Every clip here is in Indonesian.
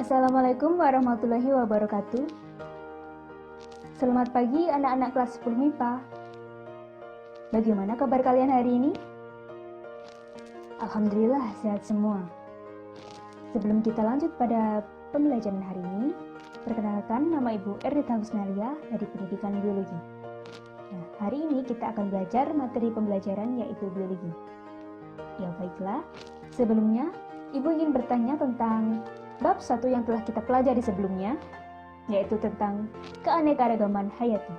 Assalamualaikum warahmatullahi wabarakatuh. Selamat pagi anak-anak kelas 10 MIPA. Bagaimana kabar kalian hari ini? Alhamdulillah sehat semua. Sebelum kita lanjut pada pembelajaran hari ini, perkenalkan nama Ibu Erdita Husnalia dari Pendidikan Biologi. Nah, hari ini kita akan belajar materi pembelajaran yaitu biologi. Ya baiklah, sebelumnya Ibu ingin bertanya tentang bab 1 yang telah kita pelajari sebelumnya, yaitu tentang keanekaragaman hayati.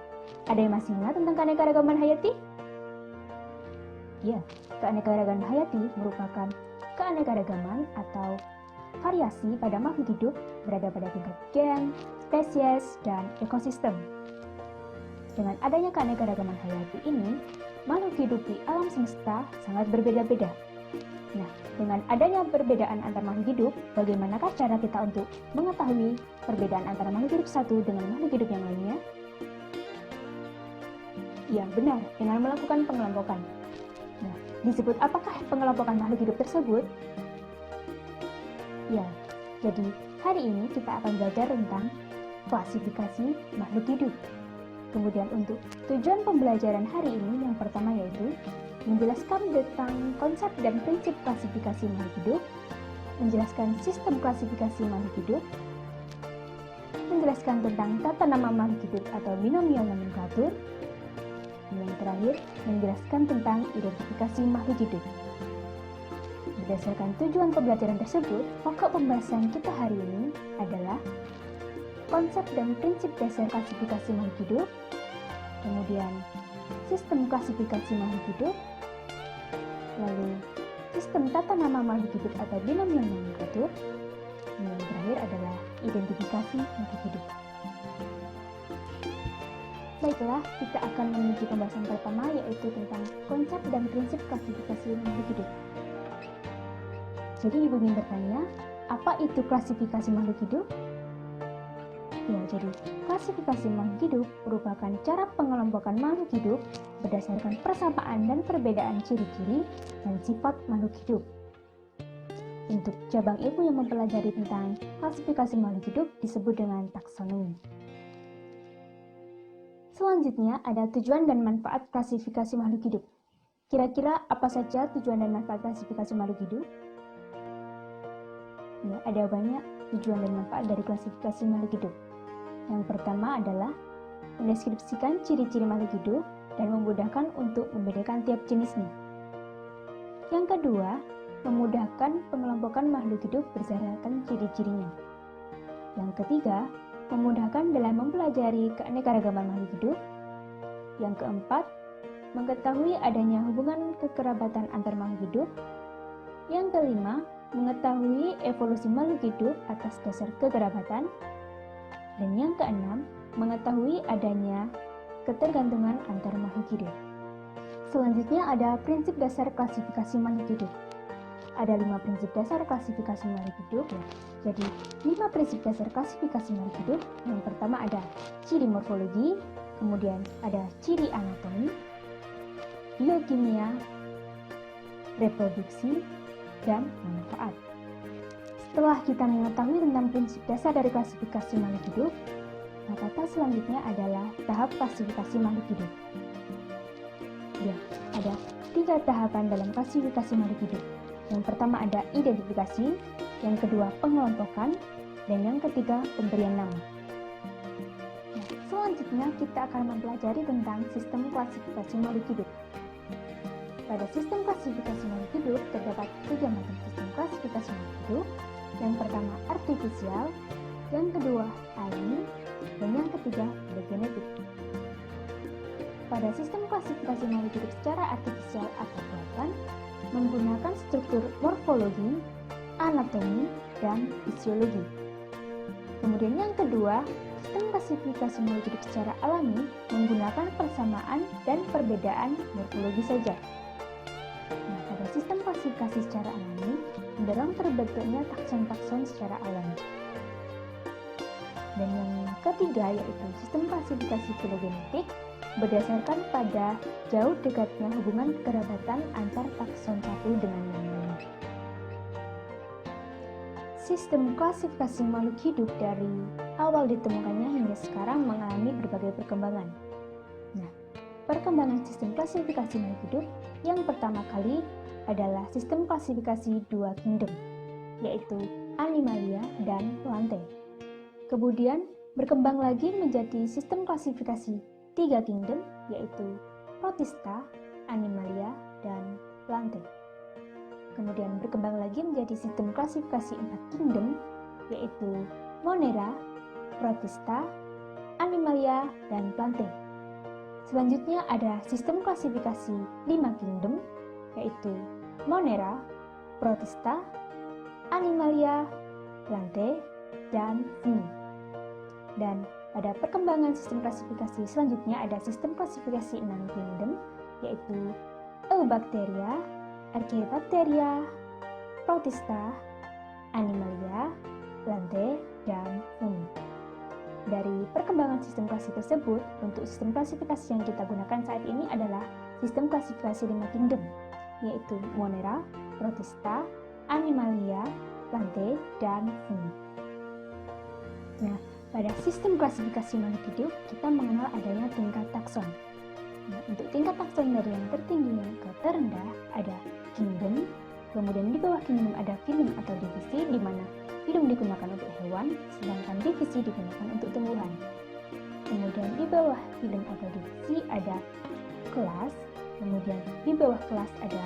Ada yang masih ingat tentang keanekaragaman hayati? Ya, keanekaragaman hayati merupakan keanekaragaman atau variasi pada makhluk hidup berada pada tingkat gen, spesies, dan ekosistem. Dengan adanya keanekaragaman hayati ini, makhluk hidup di alam semesta sangat berbeda-beda. Nah, dengan adanya perbedaan antar makhluk hidup, bagaimanakah cara kita untuk mengetahui perbedaan antara makhluk hidup satu dengan makhluk hidup yang lainnya? Ya, benar, dengan melakukan pengelompokan. Nah, disebut apakah pengelompokan makhluk hidup tersebut? Ya, jadi hari ini kita akan belajar tentang klasifikasi makhluk hidup. Kemudian untuk tujuan pembelajaran hari ini yang pertama yaitu menjelaskan tentang konsep dan prinsip klasifikasi makhluk hidup, menjelaskan sistem klasifikasi makhluk hidup, menjelaskan tentang tata nama makhluk hidup atau binomial nomenklatur, dan yang terakhir menjelaskan tentang identifikasi makhluk hidup. Berdasarkan tujuan pembelajaran tersebut, pokok pembahasan kita hari ini adalah konsep dan prinsip dasar klasifikasi makhluk hidup, kemudian sistem klasifikasi makhluk hidup, lalu sistem tata nama makhluk hidup atau binomial nomenklatur, dan yang terakhir adalah identifikasi makhluk hidup. Baiklah, kita akan menuju pembahasan pertama yaitu tentang konsep dan prinsip klasifikasi makhluk hidup. Jadi Ibu ingin bertanya, apa itu klasifikasi makhluk hidup? Ya, jadi klasifikasi makhluk hidup merupakan cara pengelompokan makhluk hidup berdasarkan persamaan dan perbedaan ciri-ciri dan sifat makhluk hidup. Untuk cabang ilmu yang mempelajari tentang klasifikasi makhluk hidup disebut dengan taksonomi. Selanjutnya ada tujuan dan manfaat klasifikasi makhluk hidup. Kira-kira apa saja tujuan dan manfaat klasifikasi makhluk hidup? Ya, ada banyak tujuan dan manfaat dari klasifikasi makhluk hidup. Yang pertama adalah mendeskripsikan ciri-ciri makhluk hidup dan memudahkan untuk membedakan tiap jenisnya. Yang kedua, memudahkan pengelompokan makhluk hidup berdasarkan ciri-cirinya. Yang ketiga, memudahkan dalam mempelajari keanekaragaman makhluk hidup. Yang keempat, mengetahui adanya hubungan kekerabatan antar makhluk hidup. Yang kelima, mengetahui evolusi makhluk hidup atas dasar kekerabatan. Dan yang keenam, mengetahui adanya ketergantungan antar makhluk hidup. Selanjutnya ada prinsip dasar klasifikasi makhluk hidup. Ada 5 prinsip dasar klasifikasi makhluk hidup ya. Jadi 5 prinsip dasar klasifikasi makhluk hidup. Yang pertama ada ciri morfologi, kemudian ada ciri anatomi, biokimia, reproduksi, dan manfaat. Setelah kita mengetahui tentang prinsip dasar dari klasifikasi makhluk hidup, maka tahap selanjutnya adalah tahap klasifikasi makhluk hidup. Ya, ada 3 tahapan dalam klasifikasi makhluk hidup. Yang pertama ada identifikasi, yang kedua pengelompokan, dan yang ketiga pemberian nama. Nah, selanjutnya kita akan mempelajari tentang sistem klasifikasi makhluk hidup. Pada sistem klasifikasi makhluk hidup terdapat 3 macam sistem klasifikasi makhluk hidup. Yang pertama artifisial, yang kedua alami, dan yang ketiga ada genetik. Pada sistem klasifikasi makhluk hidup secara artifisial atau buatan menggunakan struktur morfologi, anatomi, dan fisiologi. Kemudian yang kedua, sistem klasifikasi makhluk hidup secara alami menggunakan persamaan dan perbedaan morfologi saja. Nah, pada sistem klasifikasi secara alami mendorong terbentuknya takson-takson secara alami. Dan yang ketiga yaitu sistem klasifikasi filogenetik berdasarkan pada jauh dekatnya hubungan kekerabatan antar takson satu dengan yang lain. Sistem klasifikasi makhluk hidup dari awal ditemukannya hingga sekarang mengalami berbagai perkembangan. Nah, perkembangan sistem klasifikasi makhluk hidup yang pertama kali adalah sistem klasifikasi dua kingdom, yaitu Animalia dan Plantae. Kemudian berkembang lagi menjadi sistem klasifikasi tiga kingdom, yaitu Protista, Animalia, dan Plantae. Kemudian berkembang lagi menjadi sistem klasifikasi 4 kingdom, yaitu Monera, Protista, Animalia, dan Plantae. Selanjutnya ada sistem klasifikasi 5 kingdom, yaitu Monera, Protista, Animalia, Plantae, dan Fini. Dan pada perkembangan sistem klasifikasi selanjutnya ada sistem klasifikasi 6 kingdom, yaitu Eubacteria, Archaebacteria, Protista, Animalia, Plantae, dan Funi. Dari perkembangan sistem klasifikasi tersebut, untuk sistem klasifikasi yang kita gunakan saat ini adalah sistem klasifikasi 5 kingdom, yaitu Monera, Protista, Animalia, Plantae, dan Funi. Nah, pada sistem klasifikasi makhluk hidup, kita mengenal adanya tingkat takson. Nah, untuk tingkat takson dari yang tertinggi ke terendah ada kingdom, kemudian di bawah kingdom ada phylum atau divisi, di mana phylum digunakan untuk hewan, sedangkan divisi digunakan untuk tumbuhan. Kemudian di bawah phylum atau divisi ada kelas, kemudian di bawah kelas ada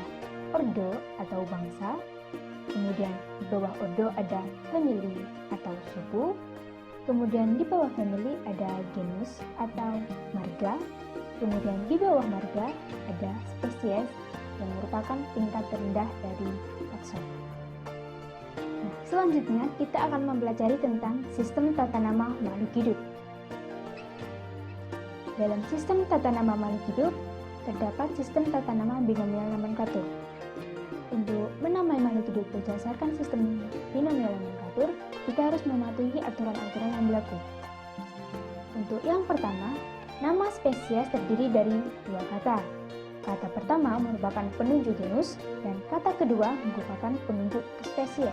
ordo atau bangsa, kemudian di bawah ordo ada family atau suku, kemudian di bawah family ada genus atau marga, kemudian di bawah marga ada spesies yang merupakan tingkat terendah dari takson. Nah, selanjutnya kita akan mempelajari tentang sistem tata nama makhluk hidup. Dalam sistem tata nama makhluk hidup, terdapat sistem tata nama binomial nomenklatur. Untuk menamai makhluk hidup berdasarkan sistem binomial nomenklatur, kita harus mematuhi aturan-aturan yang berlaku. Untuk yang pertama, nama spesies terdiri dari dua kata. Kata pertama merupakan penunjuk genus dan kata kedua merupakan penunjuk spesies.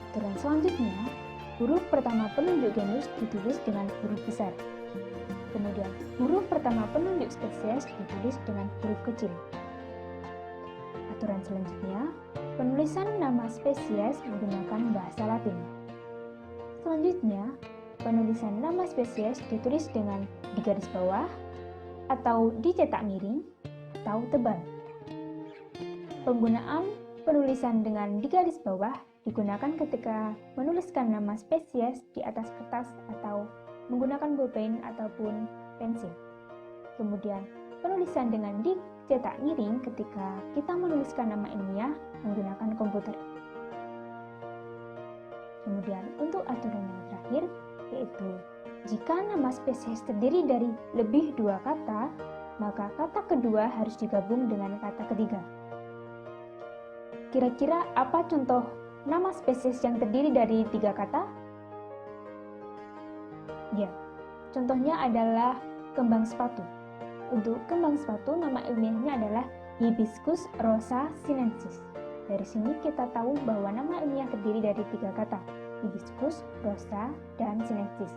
Aturan selanjutnya, huruf pertama penunjuk genus ditulis dengan huruf besar. Kemudian, huruf pertama penunjuk spesies ditulis dengan huruf kecil. Aturan selanjutnya, penulisan nama spesies menggunakan bahasa Latin. Selanjutnya, penulisan nama spesies ditulis dengan di garis bawah, atau dicetak miring, atau tebal. Penggunaan penulisan dengan di garis bawah digunakan ketika menuliskan nama spesies di atas kertas atau menggunakan bolpen ataupun pensil. Kemudian, penulisan dengan dicetak miring ketika kita menuliskan nama ilmiah menggunakan komputer. Kemudian, untuk aturan yang terakhir, yaitu jika nama spesies terdiri dari lebih dua kata, maka kata kedua harus digabung dengan kata ketiga. Kira-kira apa contoh nama spesies yang terdiri dari tiga kata? Ya, contohnya adalah kembang sepatu. Untuk kembang sepatu, nama ilmiahnya adalah Hibiscus rosa sinensis. Dari sini kita tahu bahwa nama ilmiah terdiri dari tiga kata, Hibiscus, rosa, dan sinensis.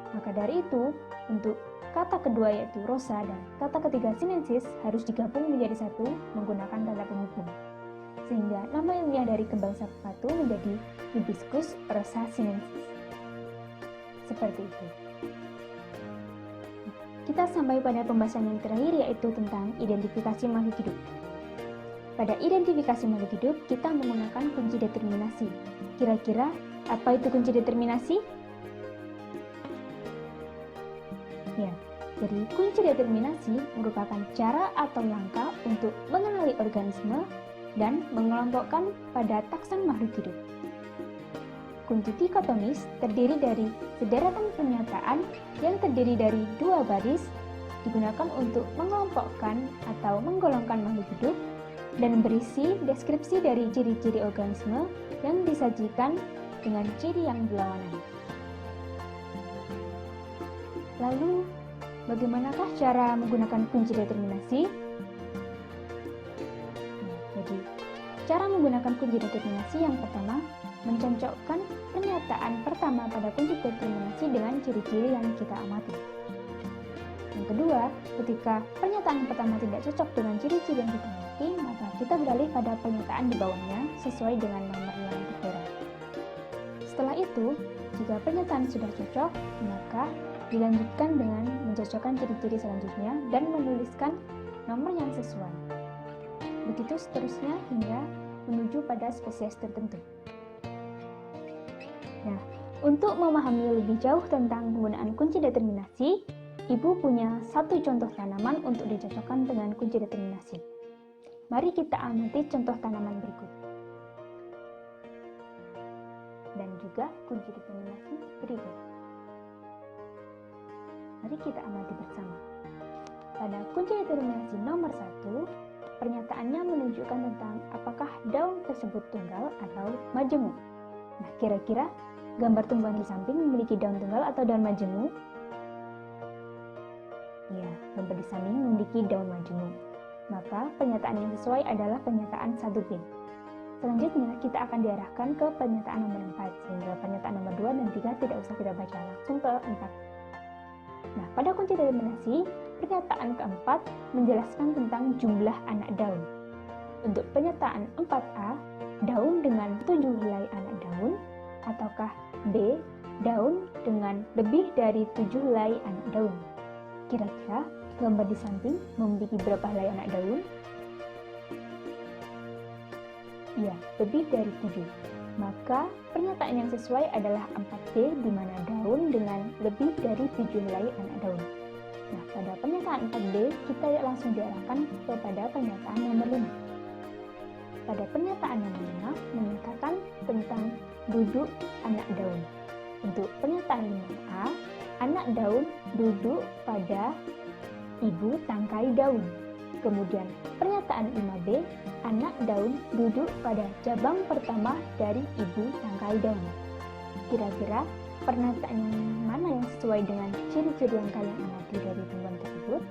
Maka dari itu, untuk kata kedua yaitu rosa dan kata ketiga sinensis harus digabung menjadi satu menggunakan tanda penghubung. Sehingga nama ilmiah dari kembang sepatu menjadi Hibiscus rosa sinensis. Seperti itu. Kita sampai pada pembahasan yang terakhir yaitu tentang identifikasi makhluk hidup. Pada identifikasi makhluk hidup, kita menggunakan kunci determinasi. Kira-kira apa itu kunci determinasi? Ya, jadi kunci determinasi merupakan cara atau langkah untuk mengenali organisme dan mengelompokkan pada takson makhluk hidup. Kunci dikotomis terdiri dari sederetan pernyataan yang terdiri dari dua baris, digunakan untuk mengelompokkan atau menggolongkan makhluk hidup dan berisi deskripsi dari ciri-ciri organisme yang disajikan dengan ciri yang berlawanan. Lalu, bagaimanakah cara menggunakan kunci determinasi? Jadi, cara menggunakan kunci determinasi yang pertama, mencocokkan pernyataan pertama pada kunci determinasi dengan ciri-ciri yang kita amati. Yang kedua, ketika pernyataan pertama tidak cocok dengan ciri-ciri yang kita amati, maka kita beralih pada pernyataan di bawahnya sesuai dengan nomor yang tertera. Setelah itu, jika pernyataan sudah cocok, maka dilanjutkan dengan mencocokkan ciri-ciri selanjutnya dan menuliskan nomor yang sesuai. Begitu seterusnya hingga menuju pada spesies tertentu. Nah, untuk memahami lebih jauh tentang penggunaan kunci determinasi, Ibu punya satu contoh tanaman untuk dicocokkan dengan kunci determinasi. Mari kita amati contoh tanaman berikut. Dan juga kunci determinasi berikut. Mari kita amati bersama. Pada kunci determinasi nomor 1, pernyataannya menunjukkan tentang apakah daun tersebut tunggal atau majemuk. Nah, kira-kira gambar tumbuhan di samping memiliki daun tunggal atau daun majemuk? Ya, gambar di samping memiliki daun majemuk. Maka pernyataan yang sesuai adalah pernyataan 1B. Selanjutnya kita akan diarahkan ke pernyataan nomor 4, sehingga pernyataan nomor 2 dan 3 tidak usah kita baca, langsung ke 4. Nah, pada kunci determinasi, pernyataan keempat menjelaskan tentang jumlah anak daun. Untuk pernyataan 4A, daun dengan 7 helai anak daun, ataukah B, daun dengan lebih dari 7 helai anak daun. Kira-kira gambar di samping memiliki berapa helai anak daun? Ya, lebih dari 7. Maka pernyataan yang sesuai adalah 4B, di mana daun dengan lebih dari 7 helai anak daun. Nah, pada pernyataan 4B, kita langsung diarahkan kepada pernyataan nomor 5. Pada pernyataan nomor 5, menyatakan tentang duduk anak daun. Untuk pernyataan 5A, anak daun duduk pada ibu tangkai daun. Kemudian pernyataan 5B, anak daun duduk pada cabang pertama dari ibu tangkai daun. Kira-kira pernyataan yang mana yang sesuai dengan ciri-ciri yang kalian amati dari tumbuhan tersebut?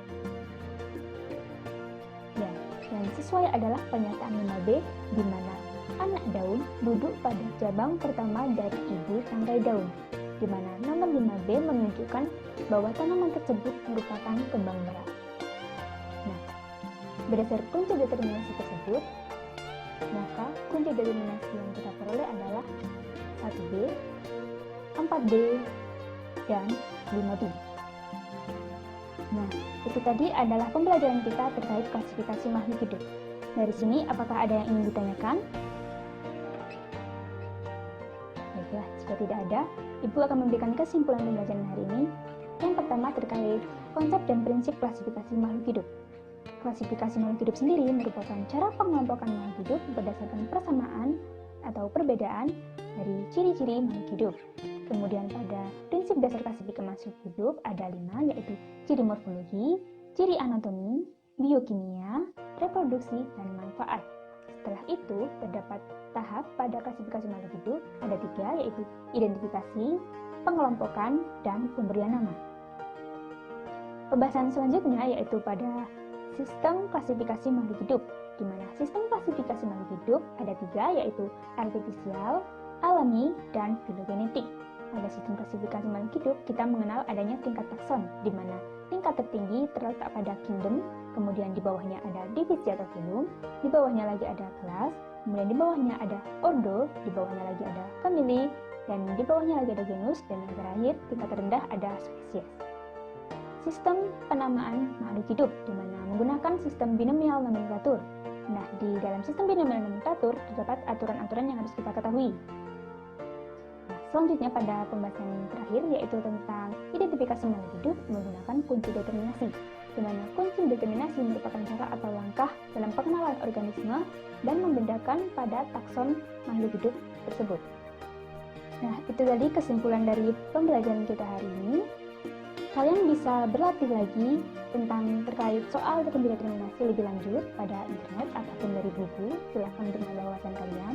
Ya, yang sesuai adalah pernyataan 5B, di mana anak daun duduk pada cabang pertama dari ibu tangkai daun, di mana nomor 5B menunjukkan bahwa tanaman tersebut merupakan kembang merah. Nah, berdasar kunci determinasi tersebut, maka kunci determinasi yang kita peroleh adalah 1B, 4B, dan 5B. Nah, itu tadi adalah pembelajaran kita terkait klasifikasi makhluk hidup. Dari sini, apakah ada yang ingin ditanyakan? Baiklah, jika tidak ada, Ibu akan memberikan kesimpulan pembelajaran hari ini. Yang pertama terkait konsep dan prinsip klasifikasi makhluk hidup. Klasifikasi makhluk hidup sendiri merupakan cara pengelompokan makhluk hidup berdasarkan persamaan atau perbedaan dari ciri-ciri makhluk hidup. Kemudian pada prinsip dasar klasifikasi makhluk hidup ada 5, yaitu ciri morfologi, ciri anatomi, biokimia, reproduksi, dan manfaat. Setelah itu, terdapat tahap pada klasifikasi makhluk hidup, ada 3, yaitu identifikasi, pengelompokan, dan pemberian nama. Pembahasan selanjutnya yaitu pada sistem klasifikasi makhluk hidup, di mana sistem klasifikasi makhluk hidup ada 3, yaitu artifisial, alami, dan filogenetik. Pada sistem klasifikasi makhluk hidup, kita mengenal adanya tingkat takson, di mana tingkat tertinggi terletak pada kingdom, kemudian di bawahnya ada divisi atau filum, di bawahnya lagi ada kelas, kemudian di bawahnya ada ordo, di bawahnya lagi ada family, dan di bawahnya lagi ada genus, dan yang terakhir tingkat terendah ada spesies. Sistem penamaan makhluk hidup, di mana menggunakan sistem binomial nomenklatur. Nah, di dalam sistem binomial nomenklatur terdapat aturan-aturan yang harus kita ketahui. Nah, selanjutnya pada pembahasan terakhir yaitu tentang identifikasi makhluk hidup menggunakan kunci determinasi, di mana kunci determinasi merupakan cara atau langkah dalam pengenalan organisme dan membedakan pada takson makhluk hidup tersebut. Nah, itu tadi kesimpulan dari pembelajaran kita hari ini. Kalian bisa berlatih lagi tentang terkait soal kunci determinasi lebih lanjut pada internet ataupun dari buku. Silahkan dengan wawasan kalian.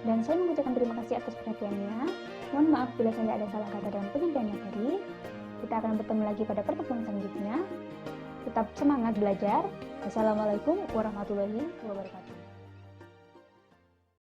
Dan saya mengucapkan terima kasih atas perhatiannya. Mohon maaf bila saya ada salah kata dalam penyampaian materi. Kita akan bertemu lagi pada pertemuan selanjutnya. Tetap semangat belajar. Wassalamualaikum warahmatullahi wabarakatuh.